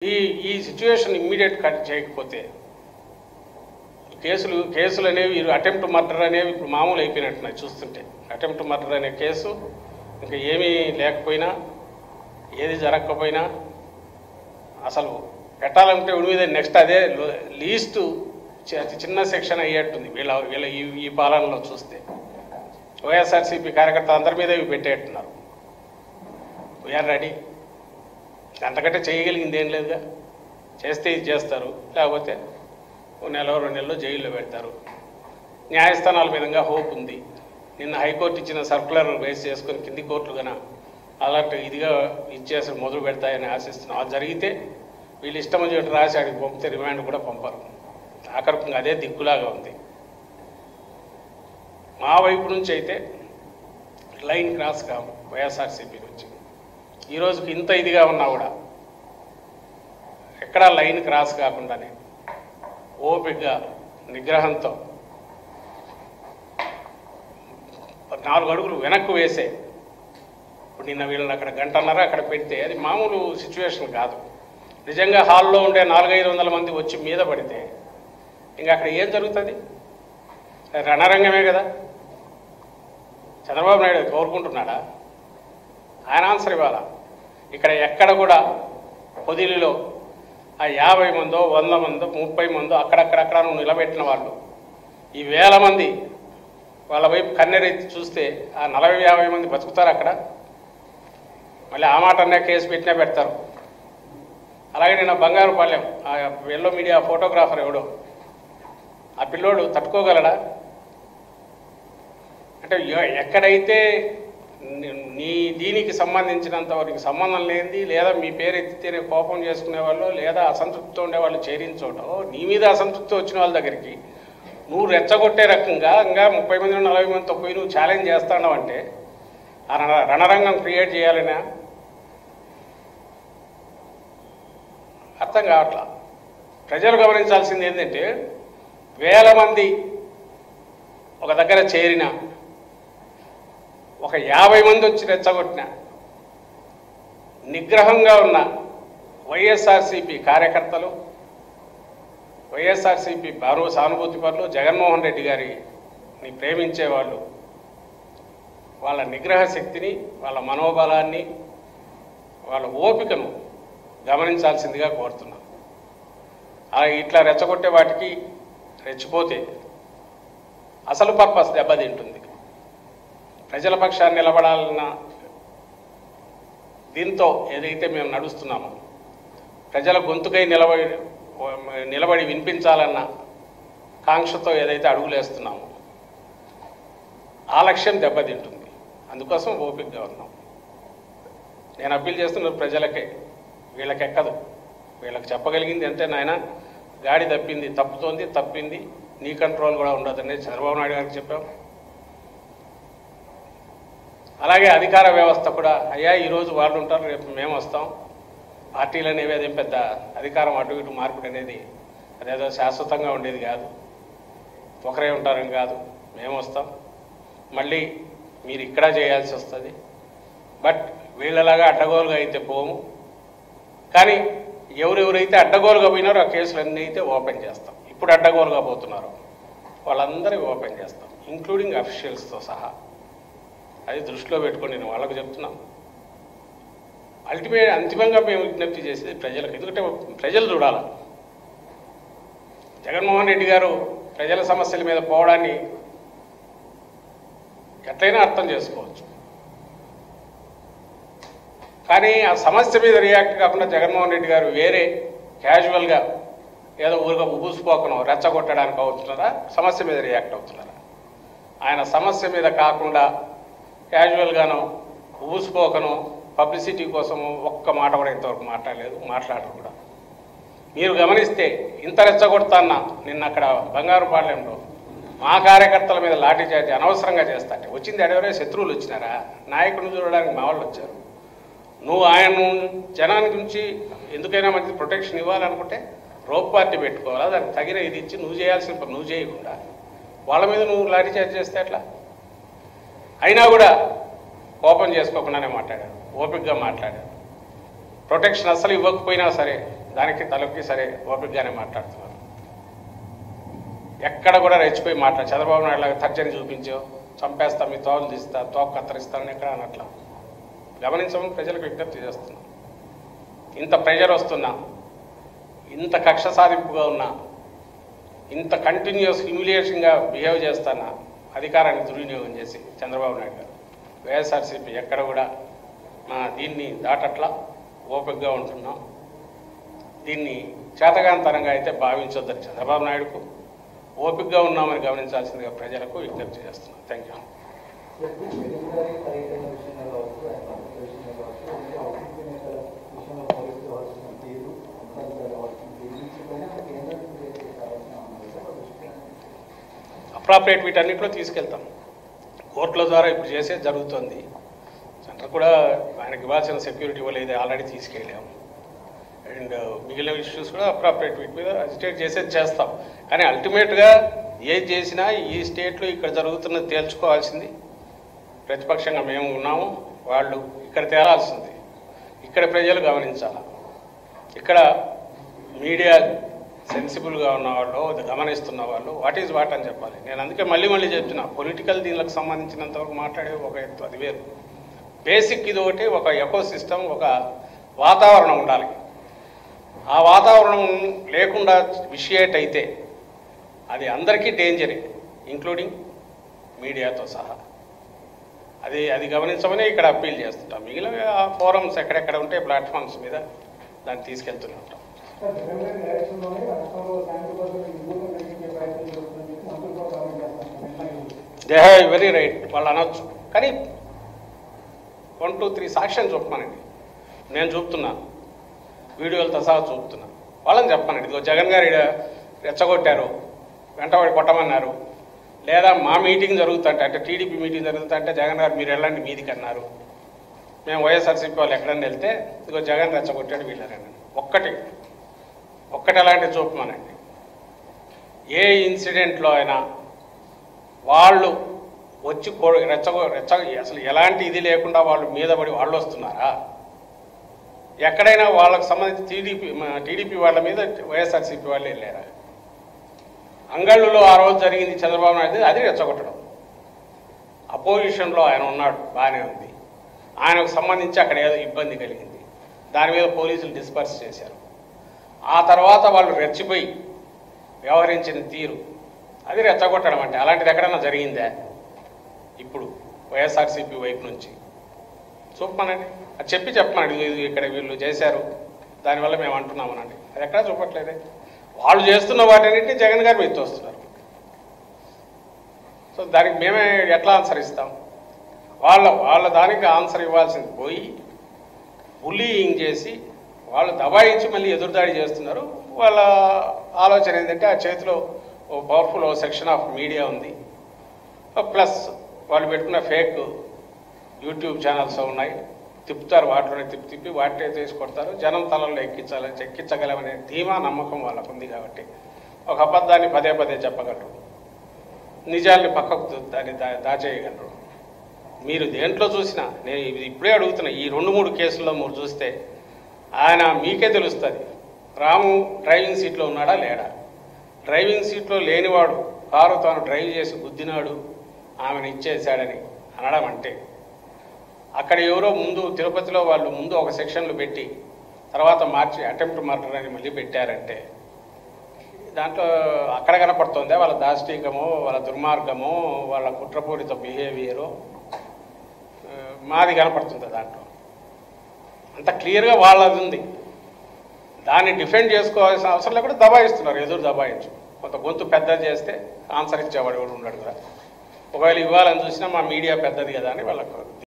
ఈ situation immediate cut చేయకపోతే కేసులు అనేవి అటెంప్ట్ మర్డర్ అనేవి ఇప్పుడు మామూలు అయిపోయినట్టున్నాయి చూస్తుంటే. అటెంప్ట్ మర్డర్ అనే కేసు ఇంకా ఏమీ లేకపోయినా, ఏది జరగకపోయినా అసలు పెట్టాలంటే ఉడి మీద నెక్స్ట్ అదే లీస్ట్ చిన్న సెక్షన్ అయ్యేట్టుంది వీళ్ళ ఈ పాలనలో చూస్తే. వైఎస్ఆర్సీపీ కార్యకర్తలు అందరి మీద ఇవి పెట్టేట్టున్నారు. We are ready. అంతకంటే చేయగలిగింది ఏం లేదుగా. చేస్తే ఇది చేస్తారు, లేకపోతే నెల 2 నెలలు జైల్లో పెడతారు. న్యాయస్థానాల మీదంగా హోప్ ఉంది. నిన్న హైకోర్టు ఇచ్చిన సర్కులర్ బేస్ చేసుకుని కింది కోర్టులు కన్నా అలర్ట్ ఇదిగా ఇచ్చేసి మొదలు పెడతాయని ఆశిస్తున్నాం. అది జరిగితే వీళ్ళు ఇష్టం వచ్చేట్టు రాసి అడిగి పంపితే రిమాండ్ కూడా పంపరు. ఆఖరికి అదే దిక్కులాగా ఉంది. మా వైపు నుంచి అయితే లైన్ క్రాస్ కాము. వైఎస్ఆర్సీపీ నుంచి ఈరోజుకి ఇంత ఇదిగా ఉన్నా కూడా ఎక్కడా లైన్ క్రాస్ కాకుండానే ఓపికగా నిగ్రహంతో 4 అడుగులు వెనక్కు వేసే. ఇప్పుడు నిన్న వీళ్ళని అక్కడ గంటన్నర అక్కడ పెడితే అది మామూలు సిచ్యువేషన్ కాదు. నిజంగా హాల్లో ఉండే 400-500 మంది వచ్చి మీద పడితే ఇంకా అక్కడ ఏం జరుగుతుంది? రణరంగమే కదా. చంద్రబాబు నాయుడు కోరుకుంటున్నాడా? ఆయన ఆన్సర్ ఇవ్వాలా. ఇక్కడ ఎక్కడ కూడా పొదిలిలో ఆ 50 మందో 100 మందో 30 మందో అక్కడక్కడక్కడ నువ్వు నిలబెట్టిన వాళ్ళు ఈ 1000 మంది వాళ్ళ వైపు కన్నెరెత్తి చూస్తే ఆ 40-50 మంది బతుకుతారు అక్కడ. మళ్ళీ ఆ మాట అనే కేసు పెట్టినా పెడతారు. అలాగే నేను బంగారుపాలెం ఆ ఎల్లో మీడియా ఫోటోగ్రాఫర్ ఎవడో ఆ పిల్లోడు తట్టుకోగలడా? అంటే ఎక్కడైతే నీ దీనికి సంబంధించినంత వారికి సంబంధం లేనిది, లేదా మీ పేరు ఎత్తితేనే కోపం చేసుకునే వాళ్ళు, లేదా అసంతృప్తితో ఉండేవాళ్ళు చేరించోటో నీ మీద అసంతృప్తి వచ్చిన వాళ్ళ దగ్గరికి నువ్వు రెచ్చగొట్టే రకంగా ఇంకా 30 మంది 40 మందితో పోయి నువ్వు ఛాలెంజ్ చేస్తున్నావు అంటే ఆ రణరంగం క్రియేట్ చేయాలనే అర్థం కావట్లా. ప్రజలు గమనించాల్సింది ఏంటంటే 1000 మంది ఒక దగ్గర చేరిన, ఒక 50 మంది వచ్చి రెచ్చగొట్టిన, నిగ్రహంగా ఉన్న వైఎస్ఆర్సీపీ కార్యకర్తలు, వైఎస్ఆర్సీపీ సానుభూతి పరులు, జగన్మోహన్ రెడ్డి గారిని ప్రేమించేవాళ్ళు వాళ్ళ నిగ్రహ శక్తిని, వాళ్ళ మనోబలాన్ని, వాళ్ళ ఓపికను గమనించాల్సిందిగా కోరుతున్నాను. అలాగే ఇట్లా రెచ్చగొట్టే వాటికి రెచ్చిపోతే అసలు పర్పస్ దెబ్బతింటుంది. ప్రజల పక్షాన్ని నిలబడాలన్న దీంతో ఏదైతే మేము నడుస్తున్నామో, ప్రజల గొంతుకై నిలబడి వినిపించాలన్న కాంక్షతో ఏదైతే అడుగులేస్తున్నామో ఆ లక్ష్యం దెబ్బతింటుంది. అందుకోసం ఓపికగా ఉన్నాం. నేను అప్పీల్ చేస్తున్న ప్రజలకే, వీళ్ళకి ఎక్కదు. వీళ్ళకి చెప్పగలిగింది అంటే నాయన గాడి తప్పింది, నీ కంట్రోల్ కూడా ఉండదని చంద్రబాబు నాయుడు గారికి చెప్పాం. అలాగే అధికార వ్యవస్థ కూడా అయ్యా ఈరోజు వాళ్ళు ఉంటారు, రేపు మేము వస్తాం. పార్టీలు అనేవి అదేం పెద్ద అధికారం అటు ఇటు మార్పిడి అనేది అదేదో శాశ్వతంగా ఉండేది కాదు. ఒకరే ఉంటారని కాదు, మేము వస్తాం. మళ్ళీ మీరు ఇక్కడ చేయాల్సి వస్తుంది. బట్ వీళ్ళలాగా అడ్డగోలుగా అయితే పోము. కానీ ఎవరెవరైతే అడ్డగోలుగా పోయినారో ఆ కేసులన్నీ అయితే ఓపెన్ చేస్తాం. ఇప్పుడు అడ్డగోలుగా పోతున్నారో వాళ్ళందరూ ఓపెన్ చేస్తాం, ఇంక్లూడింగ్ అఫీషియల్స్తో సహా. అది దృష్టిలో పెట్టుకొని నేను వాళ్ళకు చెప్తున్నాం. అంతిమంగా మేము విజ్ఞప్తి చేసేది ప్రజలకు. ఎందుకంటే ప్రజలు చూడాలి. జగన్మోహన్ రెడ్డి గారు ప్రజల సమస్యల మీద పోవడాన్ని ఎట్లయినా అర్థం చేసుకోవచ్చు. కానీ ఆ సమస్య మీద రియాక్ట్ కాకుండా జగన్మోహన్ రెడ్డి గారు వేరే క్యాజువల్గా ఏదో ఊరుగా ఉబూసిపోకనో రెచ్చగొట్టడానికి అవుతున్నారా, సమస్య మీద రియాక్ట్ అవుతున్నారా? ఆయన సమస్య మీద కాకుండా క్యాజువల్గానో ఊసిపోకనో పబ్లిసిటీ కోసము ఒక్క మాట కూడా ఇంతవరకు మాట్లాడరు కూడా. మీరు గమనిస్తే ఇంత రెచ్చగొడతాన్న నిన్న అక్కడ బంగారుపాలెంలో మా కార్యకర్తల మీద లాఠీచార్జీ అనవసరంగా చేస్తా అంటే వచ్చింది ఎవరైనా శత్రువులు వచ్చినారా? నాయకుడిని చూడడానికి మా వాళ్ళు వచ్చారు. నువ్వు ఆయన్ను జనానికి నుంచి ఎందుకైనా మంచి ప్రొటెక్షన్ ఇవ్వాలనుకుంటే రోప్ పార్టీ పెట్టుకోవాలా, దానికి తగిన ఇది ఇచ్చి నువ్వు చేయాల్సిన పని నువ్వు చేయకుండా వాళ్ళ మీద నువ్వు లాఠీచార్జ్ చేస్తే ఎట్లా? అయినా కూడా కోపం చేసుకోకుండానే మాట్లాడాడు, ఓపికగా మాట్లాడాడు. ప్రొటెక్షన్ అసలు ఇవ్వకపోయినా సరే దానికి తలొక్కి సరే ఓపికగానే మాట్లాడుతున్నారు. ఎక్కడ కూడా రెచ్చిపోయి చంద్రబాబు నాయుడు లాగా తర్జని చూపించో చంపేస్తా, మీ తోలు తీస్తా, తోక కత్తరిస్తానని ఎక్కడ అనట్లా. గమనించమని ప్రజలకు విజ్ఞప్తి చేస్తున్నాం. ఇంత ప్రెజర్ వస్తున్నా, ఇంత కక్ష సాధింపుగా ఉన్నా, ఇంత కంటిన్యూస్ హ్యూమిలియేషన్గా బిహేవ్ చేస్తున్నా అధికారాన్ని దుర్వినియోగం చేసి చంద్రబాబు నాయుడు గారు, వైఎస్ఆర్సీపీ ఎక్కడ కూడా దీన్ని దాటట్లా ఓపికగా ఉంటున్నాం. దీన్ని చేతగాంతరంగా అయితే భావించొద్దని చంద్రబాబు నాయుడుకు, ఓపికగా ఉన్నామని గమనించాల్సిందిగా ప్రజలకు విజ్ఞప్తి చేస్తున్నాం. Thank you. అప్రాప్రియేట్ వీటన్నిటిలో తీసుకెళ్తాం. కోర్టుల ద్వారా ఇప్పుడు చేసేది జరుగుతుంది. సెంటర్ కూడా ఆయనకి ఇవ్వాల్సిన సెక్యూరిటీ ఇవ్వలేదు, ఆల్రెడీ తీసుకెళ్ళాము. అండ్ మిగిలిన ఇష్యూస్ కూడా అప్రాప్రియేట్ వీటి మీద అజిటేట్ చేసేది చేస్తాం. కానీ అల్టిమేట్గా ఏది చేసినా ఈ స్టేట్లో ఇక్కడ జరుగుతున్నది తేల్చుకోవాల్సింది ప్రతిపక్షంగా మేము ఉన్నాము, వాళ్ళు ఇక్కడ తేలాల్సింది. ఇక్కడ ప్రజలు గమనించాలి. ఇక్కడ మీడియా సెన్సిబుల్గా ఉన్నవాళ్ళు, గమనిస్తున్న వాళ్ళు వాట్ ఈజ్ వాట్ అని చెప్పాలి. నేను అందుకే మళ్ళీ చెప్తున్నా, పొలిటికల్ దీనికి సంబంధించినంతవరకు మాట్లాడే ఒక ఎత్తు, అది వేరు. బేసిక్ ఇది ఒకటి, ఒక ఎకో సిస్టమ్, ఒక వాతావరణం ఉండాలి. ఆ వాతావరణం లేకుండా విషయేట్ అయితే అది అందరికీ డేంజరే, ఇంక్లూడింగ్ మీడియాతో సహా. అది గమనించమని ఇక్కడ అప్పీల్ చేస్తుంటాం. మిగిలిన ఫోరమ్స్ ఎక్కడెక్కడ ఉంటే ప్లాట్ఫామ్స్ మీద దాన్ని తీసుకెళ్తూనే ఉంటాం. దే హ్యావ్ వెరీ రైట్, వాళ్ళు అనొచ్చు. కానీ 1, 2, 3 సాక్ష్యం చూపమనండి. నేను చూపుతున్నా, వీడియోలతో సహా చూపుతున్నా. వాళ్ళని చెప్పమనండి, ఇదిగో జగన్ గారు రెచ్చగొట్టారు, వెంటబడి కొట్టమన్నారు, లేదా మా మీటింగ్ జరుగుతుంటే, అంటే టీడీపీ మీటింగ్ జరుగుతుంటే జగన్ గారు మీరు వెళ్ళండి మీదికి అన్నారు. మేము వైఎస్ఆర్సీపీ వాళ్ళు ఎక్కడన్నా వెళ్తే ఇదిగో జగన్ రెచ్చగొట్టాడు వీళ్ళరండి. ఒక్కటి అలాంటి చూపమనండి. ఏ ఇన్సిడెంట్లో అయినా వాళ్ళు వచ్చి అసలు ఎలాంటి ఇది లేకుండా వాళ్ళు మీద పడి వాళ్ళు వస్తున్నారా? ఎక్కడైనా వాళ్ళకు సంబంధించి టీడీపీ వాళ్ళ మీద వైఎస్ఆర్సీపీ వాళ్ళు వెళ్ళారా? అంగళ్ళులో ఆ రోజు జరిగింది చంద్రబాబు నాయుడు, అది రెచ్చగొట్టడం. అపోజిషన్లో ఆయన ఉన్నాడు, బాగానే ఉంది. ఆయనకు సంబంధించి అక్కడ ఏదో ఇబ్బంది కలిగింది, దాని మీద పోలీసులు డిస్పర్స్ చేశారు. ఆ తర్వాత వాళ్ళు రెచ్చిపోయి వ్యవహరించిన తీరు, అది రెచ్చగొట్టడం. అంటే అలాంటిది ఎక్కడన్నా జరిగిందా ఇప్పుడు వైఎస్ఆర్సీపీ వైపు నుంచి? చూపమనండి, అది చెప్పమనండి, ఇది ఇక్కడ వీళ్ళు చేశారు దానివల్ల మేము అంటున్నామనండి. అది ఎక్కడా చూపట్లేదే. వాళ్ళు చేస్తున్న వాటన్నింటినీ జగన్ గారు మీద తోస్తున్నారు. సో దానికి మేమే ఎట్లా ఆన్సర్ ఇస్తాం? వాళ్ళ దానికి ఆన్సర్ ఇవ్వాల్సింది పోయి బుల్లీయింగ్ చేసి వాళ్ళు దబాయించి మళ్ళీ ఎదురుదాడి చేస్తున్నారు. వాళ్ళ ఆలోచన ఏంటంటే ఆ చేతిలో ఓ పవర్ఫుల్ సెక్షన్ ఆఫ్ మీడియా ఉంది, ప్లస్ వాళ్ళు పెట్టుకున్న ఫేక్ యూట్యూబ్ ఛానల్స్ ఉన్నాయి, తిప్పుతారు, వాటిలోనే తిప్పి వాటినే తీసి కొడతారు. జనం తలల్లో ఎక్కించగలమనే ధీమా నమ్మకం వాళ్ళకు ఉంది. కాబట్టి ఒక అబద్ధాన్ని పదే చెప్పగలరు, నిజాల్ని పక్కకు దాచేయగలరు. మీరు దేంట్లో చూసినా, నేను ఇప్పుడే అడుగుతున్నా, ఈ 2-3 కేసుల్లో మీరు చూస్తే ఆయన మీకే తెలుస్తుంది. రాము డ్రైవింగ్ సీట్లో ఉన్నాడా లేడా? డ్రైవింగ్ సీట్లో లేనివాడు కారు తాను డ్రైవ్ చేసి గుద్దినాడు, ఆమెను ఇచ్చేసాడని అనడం అంటే, అక్కడ ఎవరో ముందు తిరుపతిలో వాళ్ళు ముందు ఒక సెక్షన్లు పెట్టి తర్వాత మార్చి అటెంప్ట్ మర్డర్ అని మళ్ళీ పెట్టారంటే దాంట్లో అక్కడ కనపడుతుందే వాళ్ళ దాష్టీకమో, వాళ్ళ దుర్మార్గమో, వాళ్ళ కుట్రపూరిత బిహేవియరో మాది కనపడుతుంది. దాంట్లో అంత క్లియర్గా వాళ్ళది ఉంది. దాన్ని డిఫెండ్ చేసుకోవాల్సిన అవసరం లేకుండా దబాయిస్తున్నారు, ఎదురు దబాయించు. కొంత గొంతు పెద్దది చేస్తే ఆన్సర్ ఇచ్చేవాడు ఎవడు ఉన్నాడు కదా. ఒకవేళ ఇవ్వాలని చూసినా మా మీడియా పెద్దది కదా అని వాళ్ళకు